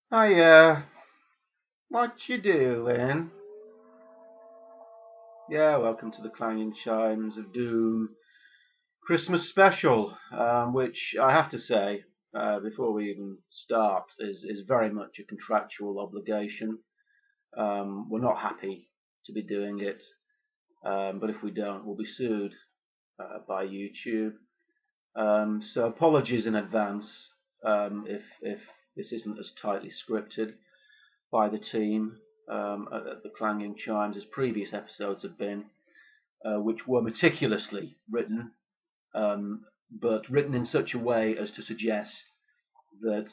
Hiya, what you doing? Yeah, welcome to the Clanging Chimes of Doom Christmas special, which I have to say, before we even start, is very much a contractual obligation. We're not happy to be doing it, but if we don't, we'll be sued by YouTube. So apologies in advance if this isn't as tightly scripted by the team at the Clanging Chimes as previous episodes have been, which were meticulously written, but written in such a way as to suggest that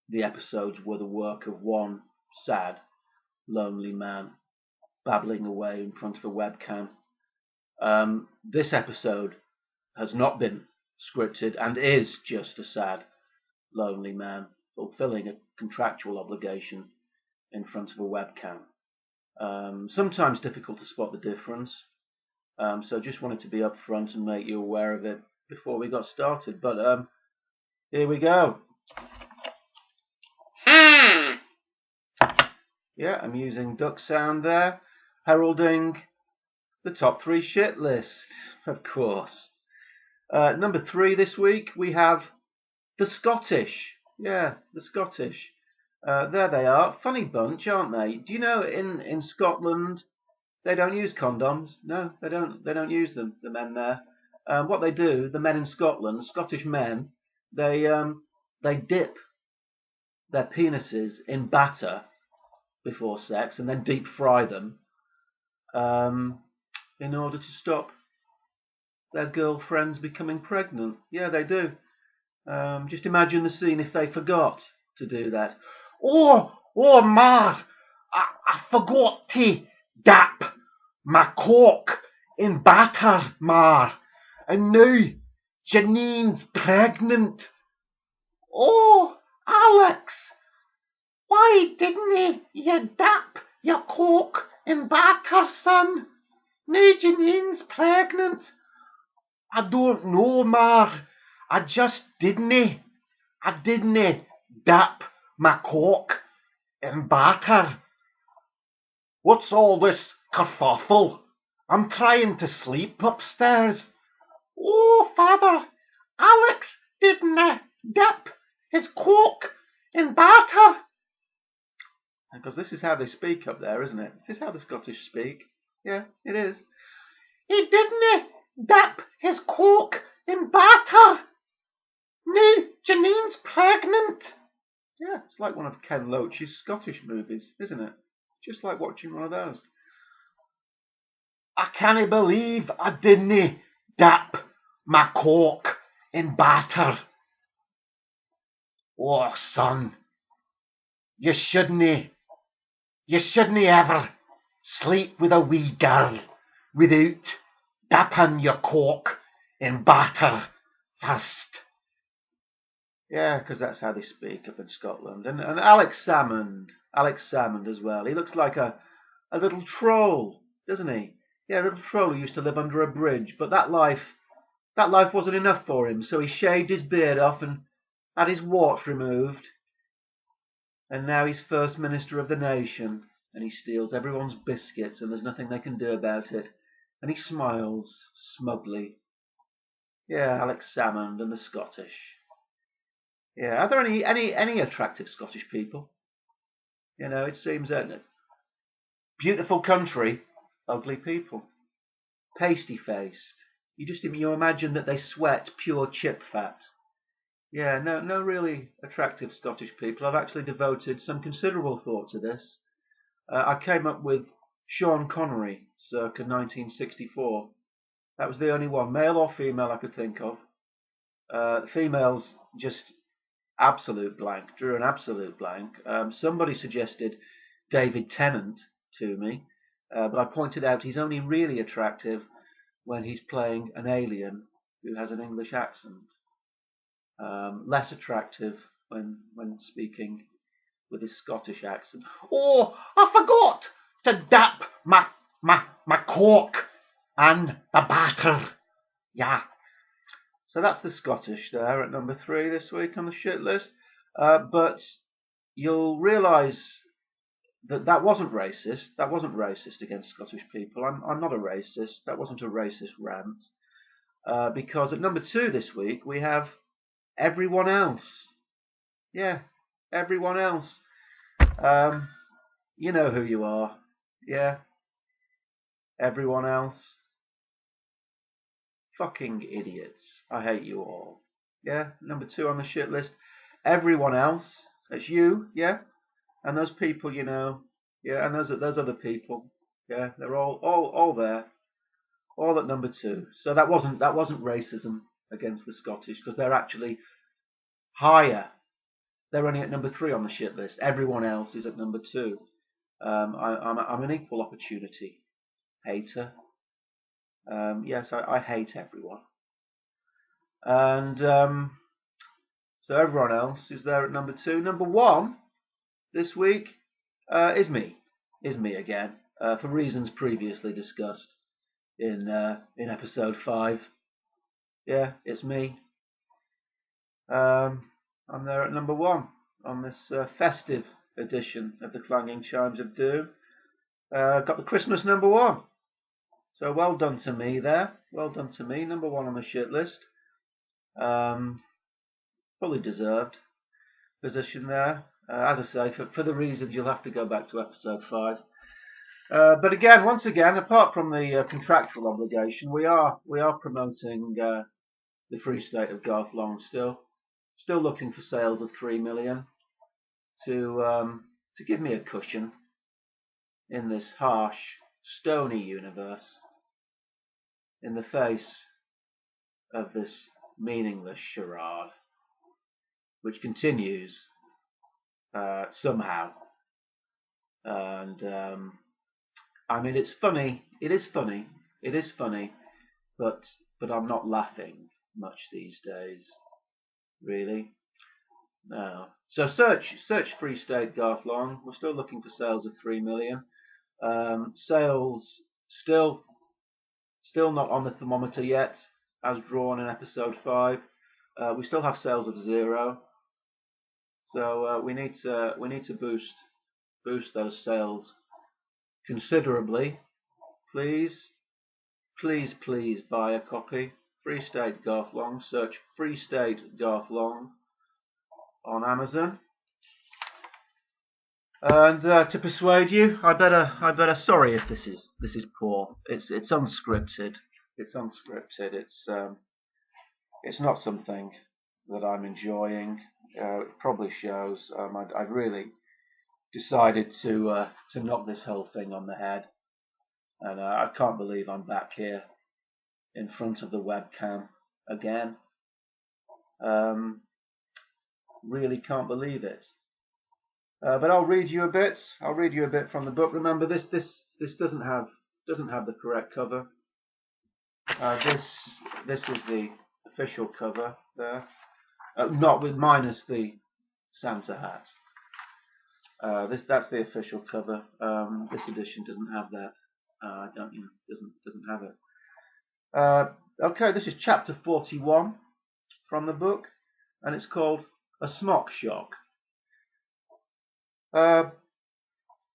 the episodes were the work of one sad, lonely man babbling away in front of a webcam. This episode has not been scripted and is just a sad, lonely man fulfilling a contractual obligation in front of a webcam. Sometimes difficult to spot the difference. So just wanted to be upfront and make you aware of it before we got started. But here we go. Yeah, I'm using duck sound there, heralding the top 3 shit list, of course. Number 3 this week, we have the Scottish. Yeah, the Scottish. There they are. Funny bunch, aren't they? Do you know in Scotland they don't use condoms? No, they don't. They don't use them. The men there. What they do, the men in Scotland, Scottish men, they dip their penises in batter before sex and then deep fry them um, in order to stop their girlfriends becoming pregnant. Yeah, they do. Just imagine the scene if they forgot to do that. Oh, Mar, I forgot to dip my cock in batter, Mar, and now Janine's pregnant. Oh, Alex, why didn't you dip your cock in batter, son? Now Janine's pregnant. I don't know, Mar. I just didn't. I didn't dip my cock in batter. What's all this kerfuffle? I'm trying to sleep upstairs. Oh, Father, Alex didn't dip his cock in batter. Because this is how they speak up there, isn't it? This is how the Scottish speak. Yeah, it is. He didn't dip his cock in batter. No, Janine's pregnant. Yeah, it's like one of Ken Loach's Scottish movies, isn't it? Just like watching one of those. I can't believe I didn't dip my cock in batter. Oh, son, you shouldn't ever sleep with a wee girl without dipping your cock in batter first. Yeah, because that's how they speak up in Scotland. And Alex Salmond as well. He looks like a little troll, doesn't he? Yeah, a little troll who used to live under a bridge. But that life wasn't enough for him, so he shaved his beard off and had his warts removed. And now he's First Minister of the nation, and he steals everyone's biscuits, and there's nothing they can do about it. And he smiles smugly. Yeah, Alex Salmond and the Scottish. Yeah, are there any attractive Scottish people? You know, it seems that beautiful country, ugly people, pasty faced. You imagine that they sweat pure chip fat. Yeah, no really attractive Scottish people. I've actually devoted some considerable thought to this. I came up with Sean Connery, circa 1964. That was the only one, male or female, I could think of. The females just absolute blank, drew an absolute blank. Somebody suggested David Tennant to me, but I pointed out he's only really attractive when he's playing an alien who has an English accent. Less attractive when speaking with his Scottish accent. Oh, I forgot to dip my cork and the batter. Yeah. So that's the Scottish there at number 3 this week on the shit list. But you'll realise that that wasn't racist. That wasn't racist against Scottish people. I'm not a racist. That wasn't a racist rant. Because at number 2 this week we have everyone else. Yeah, everyone else. You know who you are. Yeah, everyone else. Fucking idiots. I hate you all. Yeah, number 2 on the shit list. Everyone else. That's you. Yeah, and those people, you know. Yeah, and those other people. Yeah, they're all there. All at number 2. So that wasn't racism against the Scottish, because they're actually higher. They're only at number 3 on the shit list. Everyone else is at number 2. I'm an equal opportunity hater. Yes, I hate everyone. And so everyone else is there at number 2. Number 1 this week is me. Is me again, for reasons previously discussed in episode 5. Yeah, it's me. I'm there at number 1 on this festive edition of the Clanging Chimes of Doom. Got the Christmas number 1. So well done to me there. Well done to me. Number 1 on the shit list. Fully deserved position there. As I say, for the reasons you'll have to go back to episode 5. But again, once again, apart from the contractual obligation, we are promoting the Free State of Garth Long still looking for sales of 3 million to give me a cushion in this harsh, stony universe, in the face of this meaningless charade, which continues somehow. And I mean, it's funny. It is funny. But I'm not laughing much these days, really. No. So search Free State Garth Long. We're still looking for sales of 3 million. Sales still not on the thermometer yet, as drawn in episode 5. We still have sales of 0. So we need to boost those sales considerably. Please buy a copy. Free State Garth Long. Search Free State Garth Long on Amazon. And to persuade you, I better. Sorry if this is poor. It's unscripted. It's not something that I'm enjoying. It probably shows. I've really decided to knock this whole thing on the head, and I can't believe I'm back here in front of the webcam again. Really can't believe it. But I'll read you a bit. I'll read you a bit from the book. Remember, this doesn't have the correct cover. This is the official cover there, not with minus the Santa hat. That's the official cover. This edition doesn't have that. Doesn't have it. Okay, this is chapter 41 from the book, and it's called A Smock Shock.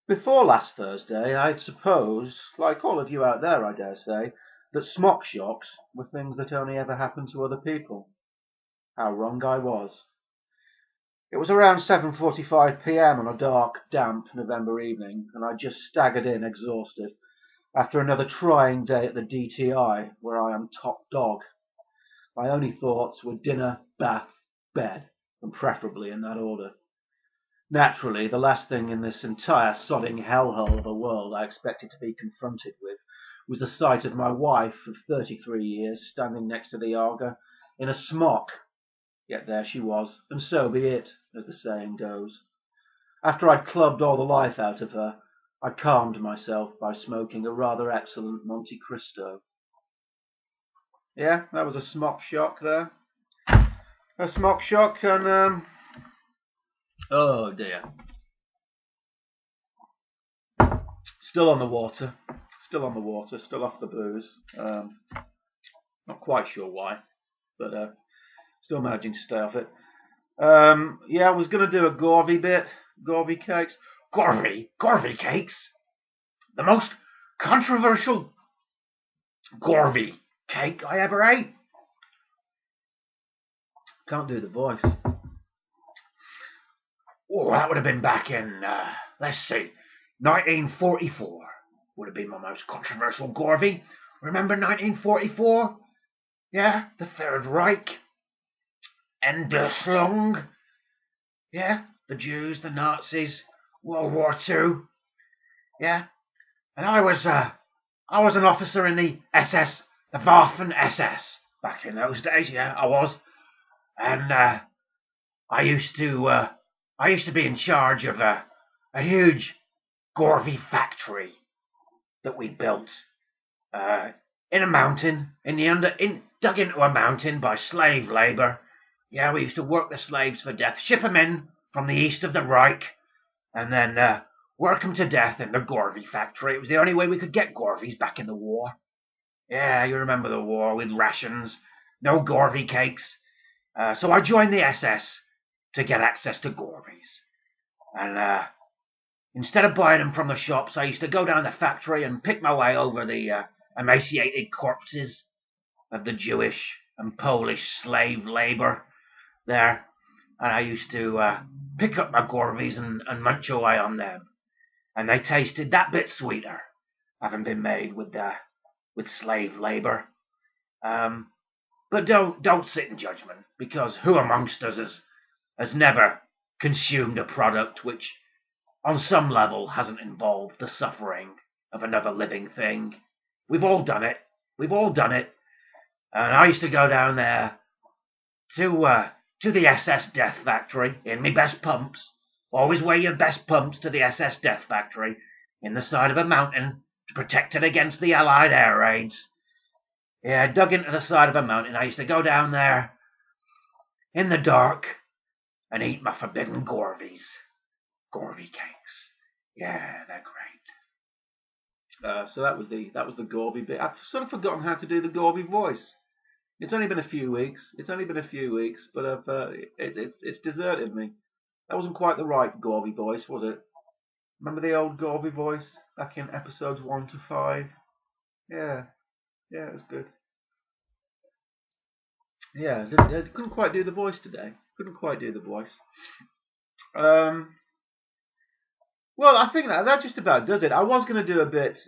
Before last Thursday, I'd supposed, like all of you out there, I dare say, that smock shocks were things that only ever happened to other people. How wrong I was. It was around 7:45 p.m. on a dark, damp November evening, and I just staggered in exhausted after another trying day at the DTI, where I am top dog. My only thoughts were dinner, bath, bed, and preferably in that order. Naturally, the last thing in this entire sodding hellhole of a world I expected to be confronted with was the sight of my wife of 33 years standing next to the Arga in a smock. Yet there she was, and so be it, as the saying goes. After I'd clubbed all the life out of her, I calmed myself by smoking a rather excellent Monte Cristo. Yeah, that was a smock shock there. A smock shock, and oh dear. Still on the water, still off the booze. Not quite sure why, but still managing to stay off it. Yeah, I was going to do a Gorvy bit. Gorvy cakes. Gorvy cakes? The most controversial Gorvy cake I ever ate. Can't do the voice. Oh, that would have been back in, let's see, 1944 would have been my most controversial Gorvy. Remember 1944? Yeah, the Third Reich. Enderslung. Yeah, the Jews, the Nazis, World War II. Yeah, and I was an officer in the SS, the Waffen SS, back in those days. Yeah, I was, and I used to be in charge of a huge Gorvy factory that we built in a mountain, dug into a mountain by slave labour. Yeah, we used to work the slaves for death, ship them in from the east of the Reich, and then work them to death in the Gorvy factory. It was the only way we could get Gorvies back in the war. Yeah, you remember the war with rations, no Gorvy cakes. So I joined the SS to get access to Gorvies. And instead of buying them from the shops, I used to go down the factory and pick my way over the emaciated corpses of the Jewish and Polish slave labour there. And I used to pick up my Gorvies and munch away on them. And they tasted that bit sweeter, having been made with slave labour. But don't sit in judgment, because who amongst us has never consumed a product which, on some level, hasn't involved the suffering of another living thing? We've all done it. We've all done it. And I used to go down there to the SS Death Factory in my best pumps. Always wear your best pumps to the SS Death Factory in the side of a mountain to protect it against the Allied air raids. Yeah, dug into the side of a mountain. I used to go down there in the dark and eat my forbidden Gorvies. Gorvy cakes. Yeah, they're great. So that was the Gorvy bit. I've sort of forgotten how to do the Gorvy voice. It's only been a few weeks. But it's deserted me. That wasn't quite the right Gorvy voice, was it? Remember the old Gorvy voice back in episodes 1 to 5? Yeah, it was good. Yeah, I couldn't quite do the voice today. Well, I think that just about does it. I was going to do a bit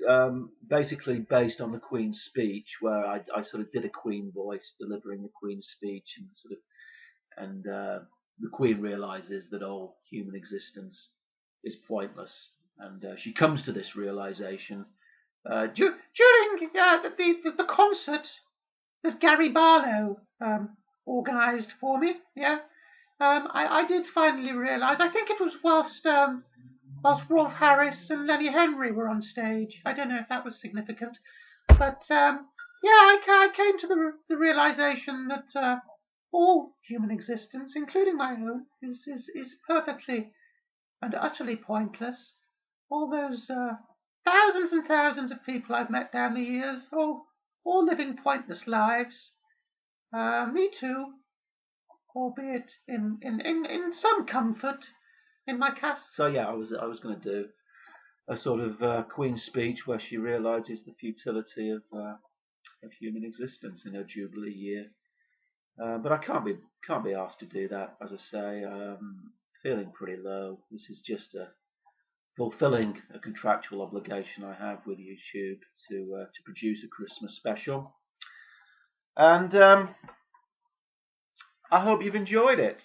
basically based on the Queen's speech, where I sort of did a Queen voice delivering the Queen's speech, and the Queen realizes that all human existence is pointless, and she comes to this realization during the concert that Gary Barlow organised for me. Yeah, I did finally realise. I think it was whilst Rolf Harris and Lenny Henry were on stage. I don't know if that was significant, but I came to the realisation that all human existence, including my own, is perfectly and utterly pointless. All those thousands and thousands of people I've met down the years, all living pointless lives. Me too, albeit in some comfort in my castle. So yeah, I was going to do a sort of Queen's speech where she realises the futility of human existence in her Jubilee year. But I can't be asked to do that, as I say. Feeling pretty low. This is just fulfilling a contractual obligation I have with YouTube to produce a Christmas special, and I hope you've enjoyed it.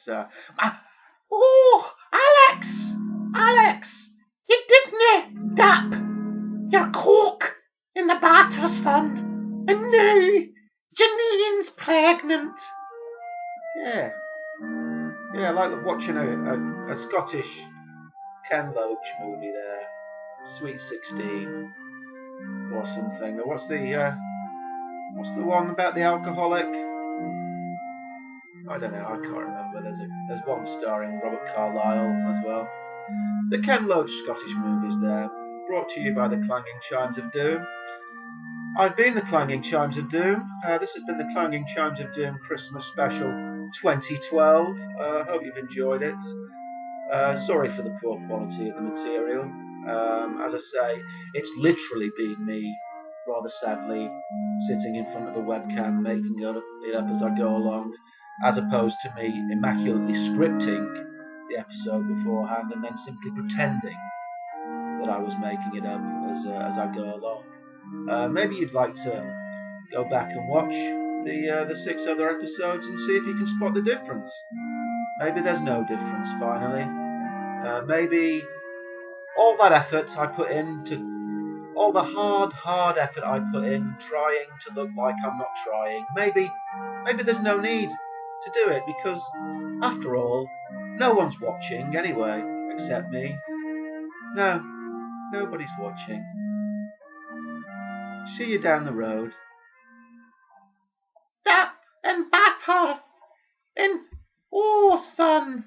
Oh, Alex, you didn't dap your cork in the batter, son, and now Janine's pregnant. Yeah, like watching a Scottish Ken Loach movie there, Sweet 16 or something. Or what's the one about the alcoholic? I don't know, I can't remember. There's one starring Robert Carlyle as well. The Ken Loach Scottish movies there, brought to you by the Clanging Chimes of Doom. I've been the Clanging Chimes of Doom. This has been the Clanging Chimes of Doom Christmas special 2012. Hope you've enjoyed it. Sorry for the poor quality of the material. As I say, it's literally been me, rather sadly, sitting in front of a webcam making it up as I go along, as opposed to me immaculately scripting the episode beforehand and then simply pretending that I was making it up as I go along. Maybe you'd like to go back and watch the 6 other episodes and see if you can spot the difference. Maybe there's no difference finally. Maybe all that effort I put into, all the hard effort I put in trying to look like I'm not trying, maybe there's no need to do it, because after all, no one's watching anyway, except me. No, nobody's watching. See you down the road. Stop and batter in, oh son,